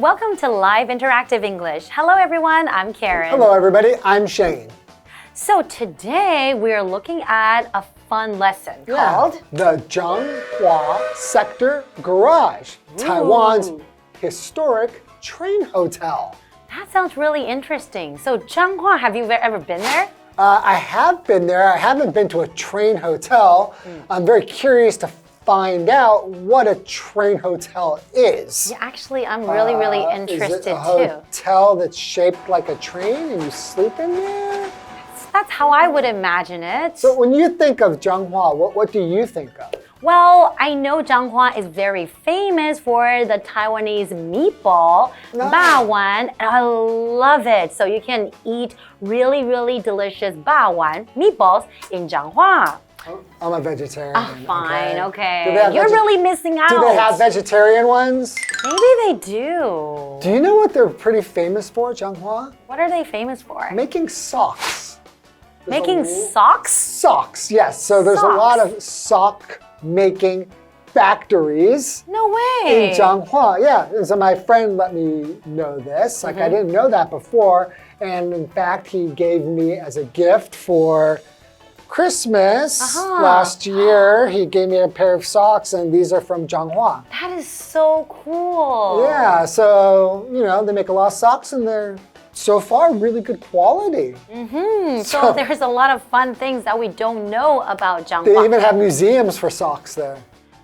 Welcome to Live Interactive English. Hello everyone, I'm Karen. Hello everybody, I'm Shane. So today we're looking at a fun lesson called the Changhua Sector Garage, Taiwan's historic train hotel. That sounds really interesting. So Changhua, have you ever been there? I have been there. I haven't been to a train hotel. I'm very curious to find out what a train hotel is. Yeah, actually, I'm really interested is it a too. hotel that's shaped like a train and you sleep in there? That's how I would imagine it. So when you think of Changhua, what do you think of? Well, I know Changhua is very famous for the Taiwanese meatball, bawang, and I love it. So you can eat really delicious bawang meatballs in Changhua. I'm a vegetarian. Fine, okay. Do You're really missing out. Do they have vegetarian ones? Maybe they do. Do you know what they're pretty famous for, Changhua? What are they famous for? Making socks. Making socks? Socks, yes. So there's a lot of sock-making factories. No way. In Changhua, yeah. And so my friend let me know this. Like I didn't know that before. And in fact, he gave me as a gift for Christmas last year. He gave me a pair of socks, and these are from Changhua. That is so cool. Yeah, so, you know, they make a lot of socks, and they're so far really good quality. So there's a lot of fun things that we don't know about Changhua. They even have museums for socks there.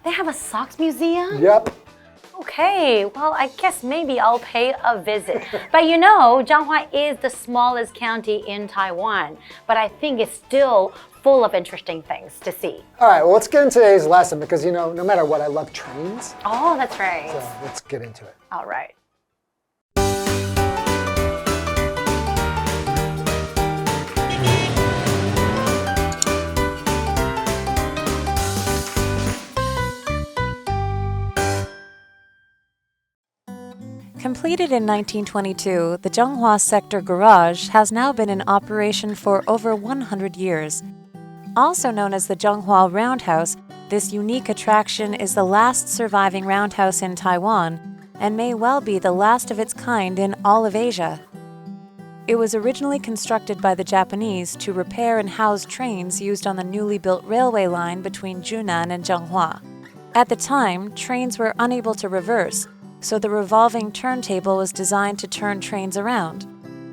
They have a socks museum? Yep. Okay, well, I guess maybe I'll pay a visit. But you know, Changhua is the smallest county in Taiwan, but I think it's still full of interesting things to see. All right, well, let's get into today's lesson because, you know, no matter what, I love trains. Oh, that's right. So let's get into it. All right. Completed in 1922, the Changhua Sector Garage has now been in operation for over 100 years. Also known as the Changhua Roundhouse, this unique attraction is the last surviving roundhouse in Taiwan and may well be the last of its kind in all of Asia. It was originally constructed by the Japanese to repair and house trains used on the newly built railway line between Junan and Changhua. At the time, trains were unable to reverse, so the revolving turntable was designed to turn trains around.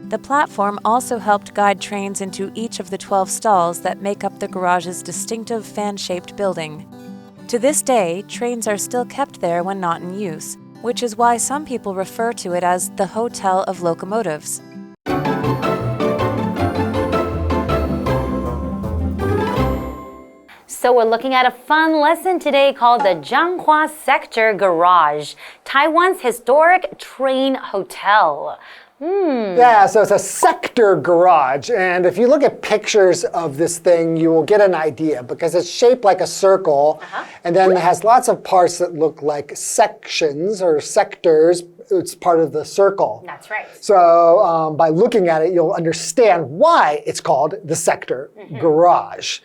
The platform also helped guide trains into each of the 12 stalls that make up the garage's distinctive fan-shaped building. To this day, trains are still kept there when not in use, which is why some people refer to it as the Hotel of Locomotives. So we're looking at a fun lesson today called the Changhua Sector Garage, Taiwan's historic train hotel. Yeah, so it's a sector garage. And if you look at pictures of this thing, you will get an idea because it's shaped like a circle. And then it has lots of parts that look like sections or sectors. It's part of the circle. That's right. So by looking at it, you'll understand why it's called the sector garage.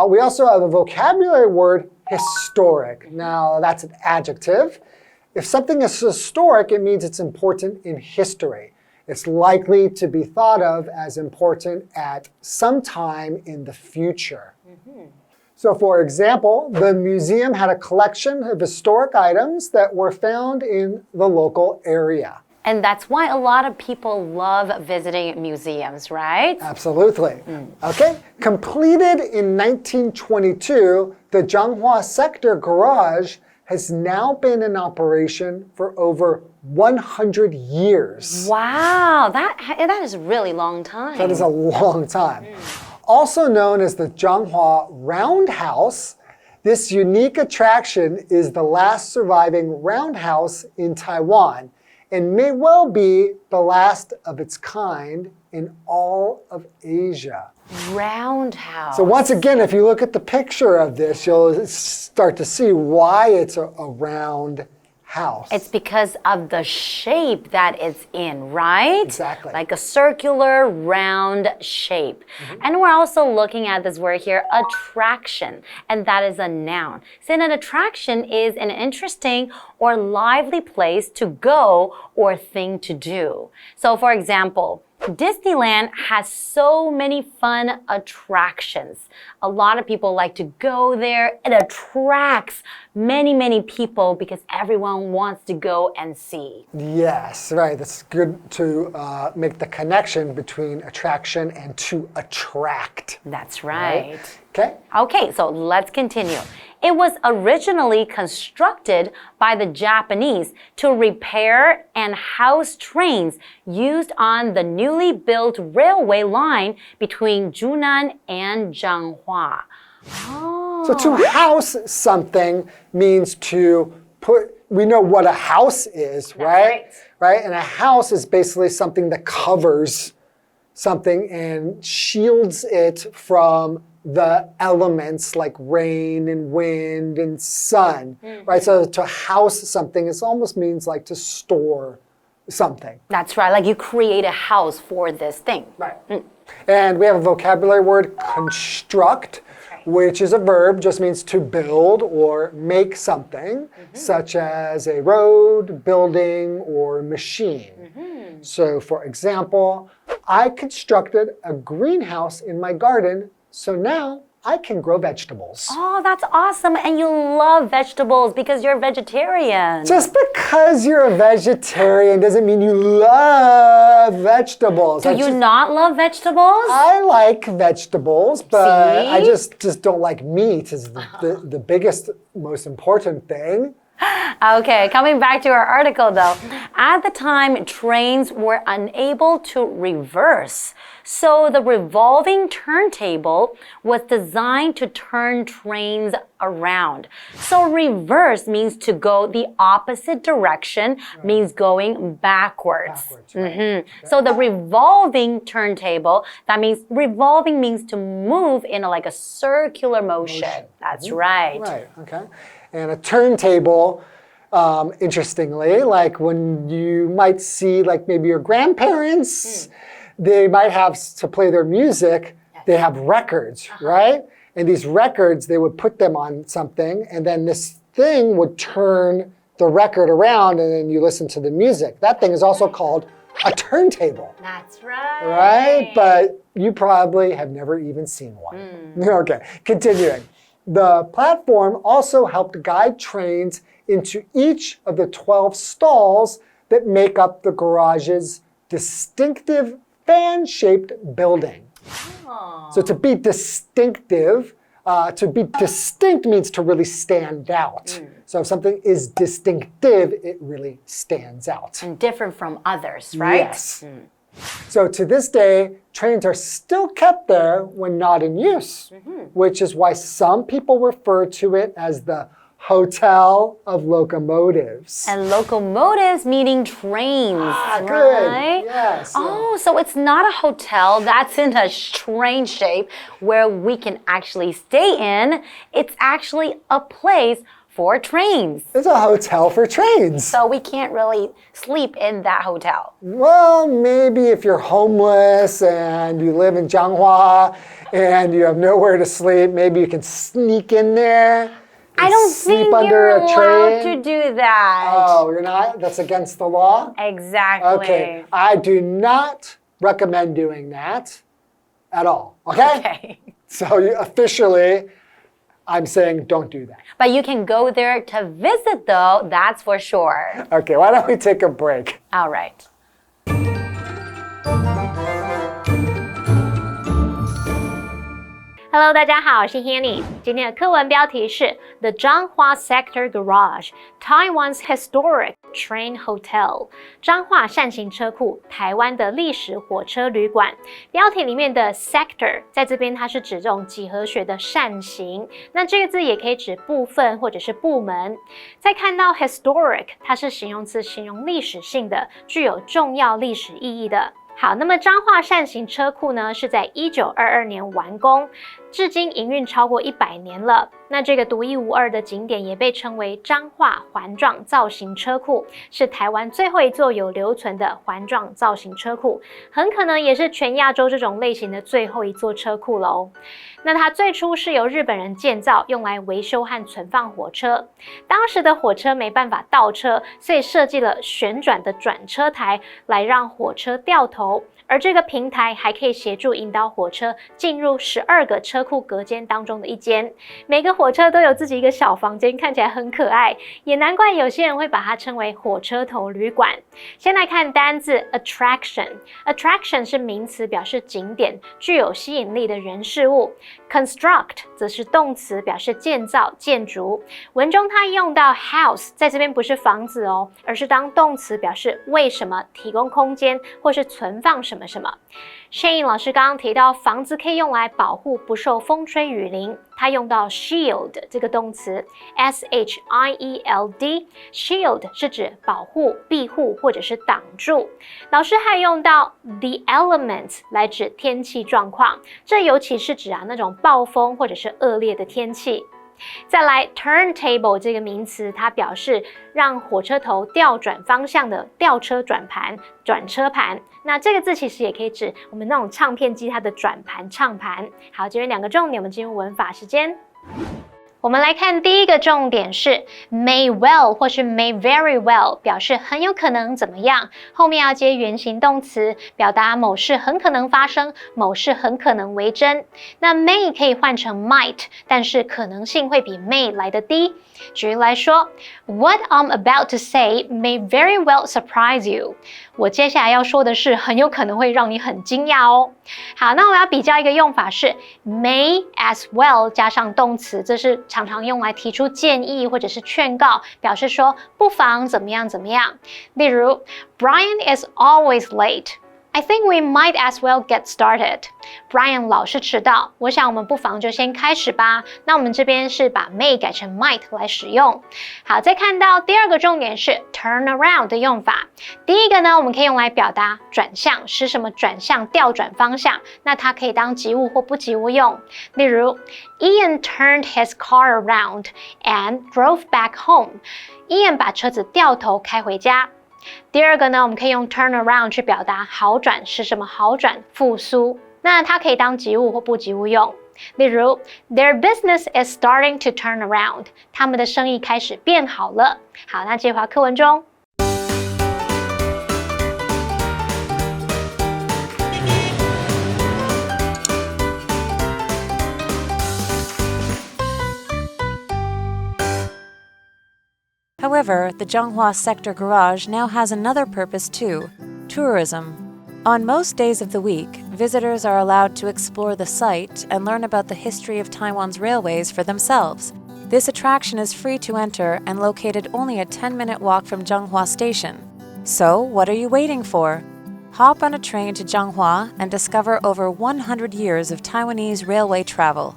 We also have a vocabulary word, historic. Now, that's an adjective. If something is historic, it means it's important in history. It's likely to be thought of as important at some time in the future. So, for example, the museum had a collection of historic items that were found in the local area. And that's why a lot of people love visiting museums, right? Absolutely. Okay, completed in 1922, the Changhua Sector Garage has now been in operation for over 100 years. Wow, that is a really long time. That is a long time. Also known as the Changhua Roundhouse, this unique attraction is the last surviving roundhouse in Taiwan and may well be the last of its kind in all of Asia. Roundhouse. So once again, if you look at the picture of this, you'll start to see why it's a round house? It's because of the shape that it's in, right? Exactly. Like a circular, round shape. And we're also looking at this word here, attraction, and that is a noun. So an attraction is an interesting or lively place to go or thing to do. So for example, Disneyland has so many fun attractions. A lot of people like to go there. It attracts many, many people because everyone wants to go and see. Yes, right. That's good to make the connection between attraction and to attract. That's right. Okay. Okay, so let's continue. It was originally constructed by the Japanese to repair and house trains used on the newly built railway line between Zhunan and Changhua. Oh. So to house something means to put, we know what a house is, right? Right? And a house is basically something that covers something and shields it from the elements like rain and wind and sun, right? So to house something, it almost means like to store something. That's right, like you create a house for this thing. Right. And we have a vocabulary word, construct, which is a verb, just means to build or make something, such as a road, building, or machine. So for example, I constructed a greenhouse in my garden, so now I can grow vegetables. Oh, that's awesome. And you love vegetables because you're a vegetarian. Just because you're a vegetarian doesn't mean you love vegetables. Do you not love vegetables? I like vegetables, but See? I just don't like meat is the biggest, most important thing. Okay, coming back to our article though. At the time, trains were unable to reverse. So the revolving turntable was designed to turn trains around. So reverse means to go the opposite direction, means going backwards. So the revolving turntable, that means revolving means to move in like a circular motion. That's right. Right, okay. And a turntable, interestingly, like when you might see like maybe your grandparents, they might have to play their music, they have records, right? And these records, they would put them on something and then this thing would turn the record around and then you listen to the music. That thing is also called a turntable. That's right. Right? But you probably have never even seen one. Okay, continuing. The platform also helped guide trains into each of the 12 stalls that make up the garage's distinctive fan-shaped building. Oh. So to be distinctive, to be distinct means to really stand out. So if something is distinctive, it really stands out. And different from others, right? Yes. So to this day, trains are still kept there when not in use, which is why some people refer to it as the Hotel of Locomotives. And locomotives meaning trains, Good. right? Yes. Oh, so it's not a hotel that's in a train shape where we can actually stay in. It's actually a place for trains. It's a hotel for trains. So we can't really sleep in that hotel. Well, maybe if you're homeless and you live in Changhua and you have nowhere to sleep, maybe you can sneak in there. I don't sleep think under you're a allowed train. to do that. Oh, you're not? That's against the law? Exactly. Okay, I do not recommend doing that at all, okay? Okay. So officially, I'm saying don't do that. But you can go there to visit though, that's for sure. Okay, why don't we take a break? All right. Hello， 大家好，我是 Hanny。今天的课文标题是 The Changhua Sector Garage, Taiwan's Historic Train Hotel。彰化扇形车库，台湾的历史火车旅馆。标题里面的 sector 在这边它是指这种几何学的扇形，那这个字也可以指部分或者是部门。再看到 historic， 它是形容词，形容历史性的，具有重要历史意义的。好，那么彰化扇形车库呢是在1922年完工，至今营运超过100年了。那这个独一无二的景点也被称为彰化环状造型车库，是台湾最后一座有留存的环状造型车库，很可能也是全亚洲这种类型的最后一座车库喽。那它最初是由日本人建造，用来维修和存放火车。当时的火车没办法倒车，所以设计了旋转的转车台来让火车掉头。而这个平台还可以协助引导火车进入12个车库隔间当中的一间，每个火车都有自己一个小房间，看起来很可爱，也难怪有些人会把它称为火车头旅馆。先来看单字 attraction 是名词，表示景点，具有吸引力的人事物。construct 则是动词，表示建造建筑。文中它用到 house， 在这边不是房子哦，而是当动词，表示为什么提供空间或是存放什么什么。Shane 老师刚刚提到房子可以用来保护不受风吹雨淋，他用到 shield 这个动词 shield， shield 是指保护、庇护或者是挡住。老师还用到 the elements 来指天气状况，这尤其是指那种暴风或者是恶劣的天气。再来 turntable 这个名词，它表示让火车头调转方向的吊车转盘、转车盘。那这个字其实也可以指我们那种唱片机它的转盘、唱盘。好，这边2个重点，我们进入文法时间。我们来看第一个重点是 may well 或是 may very well， 表示很有可能怎么样，后面要接原形动词，表达某事很可能发生，某事很可能为真。那 may 可以换成 might， 但是可能性会比 may 来得低。举例来说 ，What I'm about to say may very well surprise you。我接下来要说的是很有可能会让你很惊讶哦。好，那我要比较一个用法是 may as well 加上动词，这是常常用来提出建议或者是劝告，表示说不妨怎么样怎么样。例如 Brian is always late。I think we might as well get started. Brian 老是迟到，我想我们不妨就先开始吧。那我们这边是把 may 改成 might 来使用。好，再看到第2个重点是 turn around 的用法。第一个呢，我们可以用来表达转向，使什么转向、调转方向。那它可以当及物或不及物用。例如 Ian turned his car around and drove back home. Ian 把车子掉头开回家。第2个呢，我们可以用 turn around 去表达好转，使什么好转、复苏。那它可以当及物或不及物用。例如 Their business is starting to turn around. 他们的生意开始变好了。好，那接回课文中。However, the Changhua Sector Garage now has another purpose too, tourism. On most days of the week, visitors are allowed to explore the site and learn about the history of Taiwan's railways for themselves. This attraction is free to enter and located only a 10-minute walk from Changhua Station. So, what are you waiting for? Hop on a train to Changhua and discover over 100 years of Taiwanese railway travel.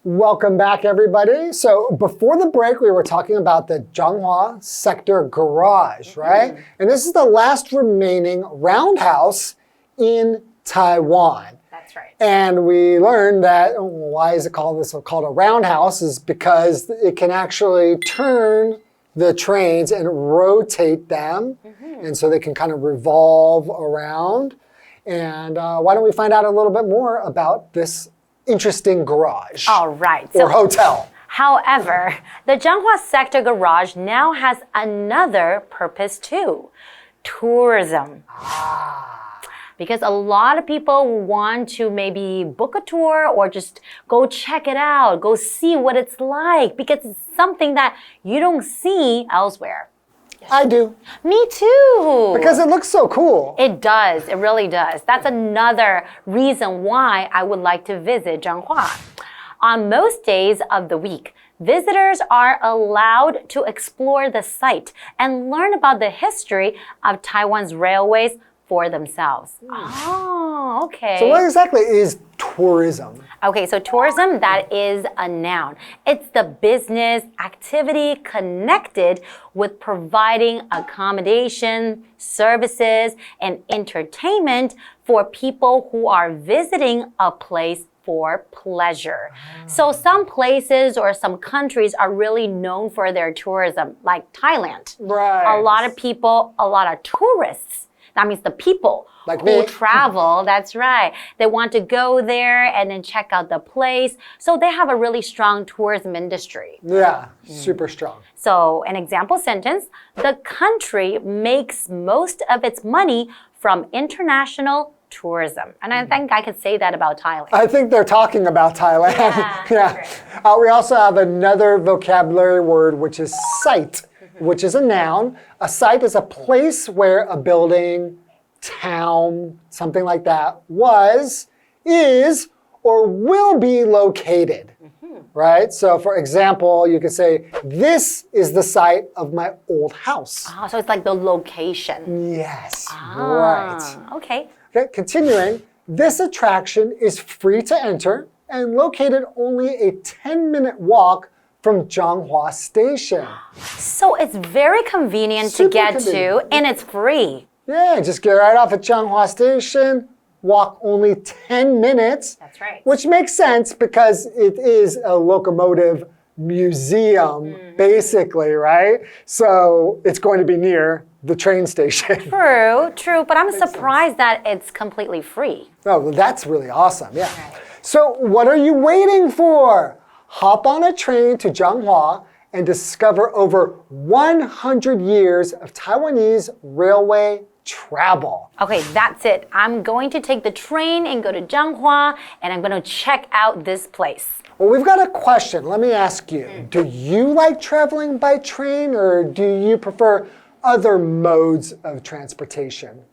Welcome back, everybody. So before the break, we were talking about the Changhua Sector Garage, right? And this is the last remaining roundhouse in Taiwan. That's right. And we learned that why is it called a roundhouse is because it can actually turn the trains and rotate them. And so they can kind of revolve around. And why don't we find out a little bit more about this interesting garage. All right. Or hotel. However, the Changhua Sector Garage now has another purpose too. Tourism. Because a lot of people want to maybe book a tour or just go check it out, go see what it's like, because it's something that you don't see elsewhere. I do. Me too. Because it looks so cool. It does. It really does. That's another reason why I would like to visit Changhua. On most days of the week, visitors are allowed to explore the site and learn about the history of Taiwan's railways for themselves. Oh, okay. So what exactly is tourism? Okay, so tourism, that is a noun. It's the business activity connected with providing accommodation, services, and entertainment for people who are visiting a place for pleasure. So some places or some countries are really known for their tourism, like Thailand. Right. A lot of people, a lot of tourists. That means the people like who me. travel, that's right. They want to go there and then check out the place. So they have a really strong tourism industry. Yeah, super strong. So an example sentence, the country makes most of its money from international tourism. And I think I could say that about Thailand. I think they're talking about Thailand. Yeah. We also have another vocabulary word, which is site, which is a noun. A site is a place where a building, town, something like that was, is, or will be located. Right? So for example, you could say, this is the site of my old house. Oh, so it's like the location. Yes, right. Okay. Okay, continuing, this attraction is free to enter and located only a 10-minute walk from Changhua Station. So it's very convenient Super to get convenient. to, and it's free. Yeah, just get right off at Changhua Station, walk only 10 minutes. That's right. Which makes sense because it is a locomotive museum, basically, right? So it's going to be near the train station. True, but I'm surprised that it's completely free. Oh, well, that's really awesome, yeah. So what are you waiting for? Hop on a train to Changhua and discover over 100 years of Taiwanese railway travel. Okay, that's it. I'm going to take the train and go to Changhua, and I'm going to check out this place. Well, we've got a question. Let me ask you. Do you like traveling by train, or do you prefer other modes of transportation?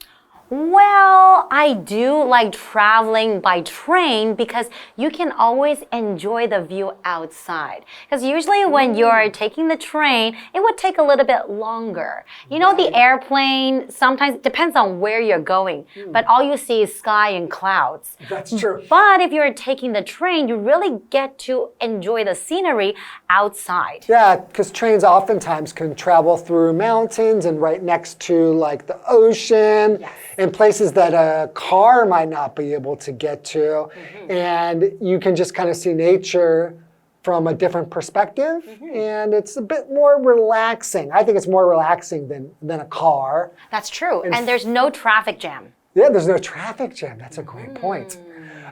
Well, I do like traveling by train because you can always enjoy the view outside. Because usually when you're taking the train, it would take a little bit longer. You know, the airplane, sometimes it depends on where you're going, but all you see is sky and clouds. That's true. But if you're taking the train, you really get to enjoy the scenery outside. Yeah, because trains oftentimes can travel through mountains and right next to like the ocean. Yes. In places that a car might not be able to get to. And you can just kind of see nature from a different perspective. And it's a bit more relaxing. I think it's more relaxing than a car. That's true. And there's no traffic jam. Yeah, there's no traffic jam. That's a great point.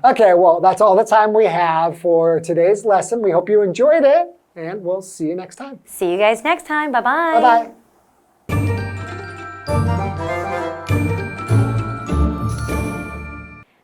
Okay, well, that's all the time we have for today's lesson. We hope you enjoyed it. And we'll see you next time. See you guys next time. Bye-bye. Bye-bye.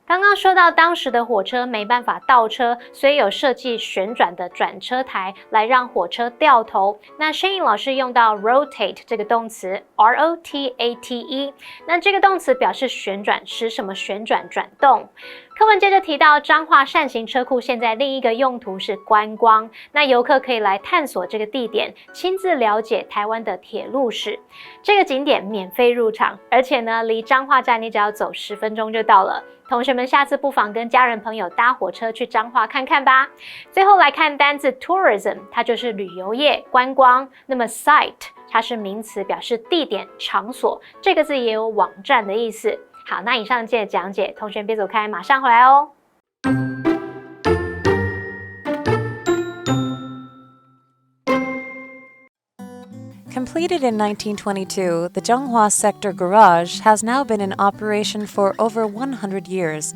刚刚说到当时的火车没办法倒车，所以有设计旋转的转车台来让火车掉头。那Shane老师用到 rotate 这个动词 R-O-T-A-T-E， 那这个动词表示旋转，使什么旋转转动。课文接着提到彰化扇形车库现在另一个用途是观光，那游客可以来探索这个地点，亲自了解台湾的铁路史。这个景点免费入场，而且呢，离彰化站你只要走10分钟就到了。同学们下次不妨跟家人朋友搭火车去彰化看看吧。最后来看单字 tourism， 它就是旅游业、观光。那么 site 它是名词，表示地点、场所。这个字也有网站的意思。好，那以上节讲解，同学别走开，马上回来哦。Completed in 1922, the Changhua Sector Garage has now been in operation for over 100 years.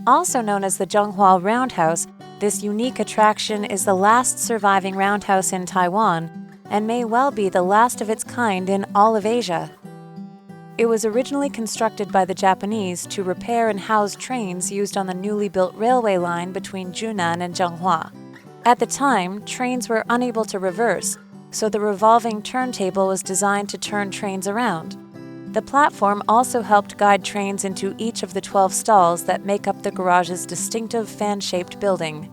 Also known as the Changhua Roundhouse, this unique attraction is the last surviving roundhouse in Taiwan and may well be the last of its kind in all of Asia. It was originally constructed by the Japanese to repair and house trains used on the newly built railway line between Junan and Changhua. At the time, trains were unable to reverse, so the revolving turntable was designed to turn trains around. The platform also helped guide trains into each of the 12 stalls that make up the garage's distinctive fan-shaped building.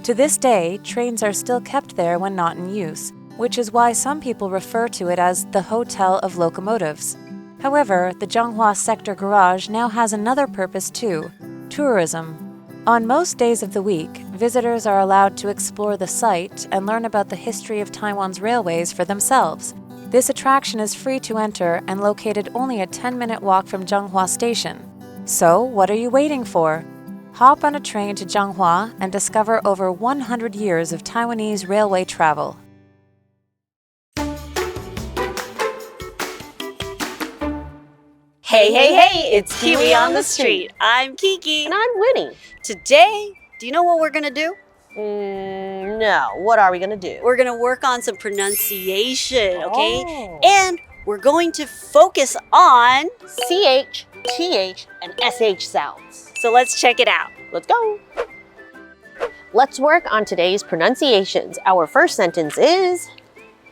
To this day, trains are still kept there when not in use, which is why some people refer to it as the Hotel of Locomotives. However, the Changhua Sector Garage now has another purpose too: tourism. On most days of the week, visitors are allowed to explore the site and learn about the history of Taiwan's railways for themselves. This attraction is free to enter and located only a 10-minute walk from Changhua Station. So, what are you waiting for? Hop on a train to Changhua and discover over 100 years of Taiwanese railway travel. Hey, hey, hey, it's Kiwi on the street. I'm Kiki. And I'm Winnie. Today, do you know what we're gonna do? No, what are we gonna do? We're gonna work on some pronunciation, okay? Oh. And we're going to focus on... CH, TH, and SH sounds. So let's check it out. Let's go. Let's work on today's pronunciations. Our first sentence is...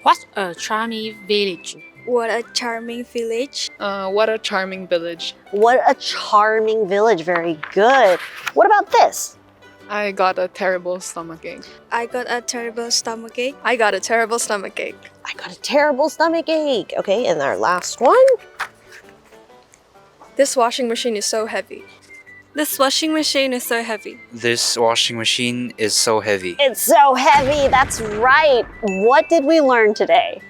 What a charming village. What a charming village. What a charming village. What a charming village. Very good. What about this? I got a terrible stomachache. I got a terrible stomachache. I got a terrible stomachache. I got a terrible stomachache. Okay, and our last one. This washing machine is so heavy. This washing machine is so heavy. This washing machine is so heavy. It's so heavy. That's right. What did we learn today?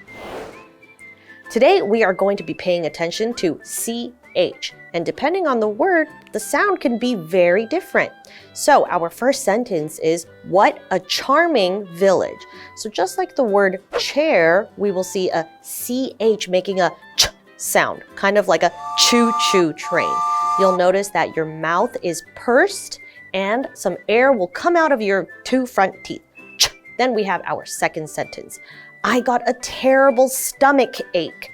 Today, we are going to be paying attention to CH. And depending on the word, the sound can be very different. So our first sentence is, what a charming village. So just like the word chair, we will see a CH making a ch sound, kind of like a choo-choo train. You'll notice that your mouth is pursed and some air will come out of your two front teeth. Ch. Then we have our second sentence. I got a terrible stomach ache.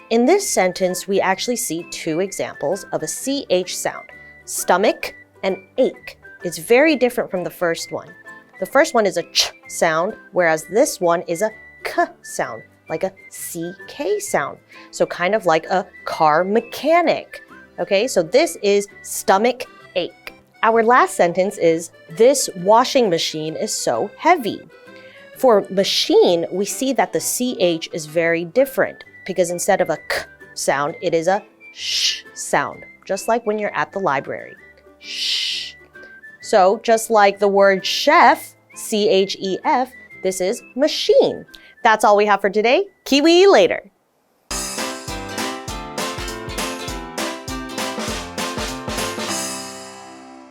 In this sentence, we actually see two examples of a CH sound, stomach and ache. It's very different from the first one. The first one is a ch sound, whereas this one is a k sound, like a CK sound. So kind of like a car mechanic. Okay, so this is stomach ache. Our last sentence is, this washing machine is so heavy. For machine, we see that the CH is very different because instead of a k sound, it is a sh sound, just like when you're at the library. Shh. So just like the word chef, C-H-E-F, this is machine. That's all we have for today. Kiwi later.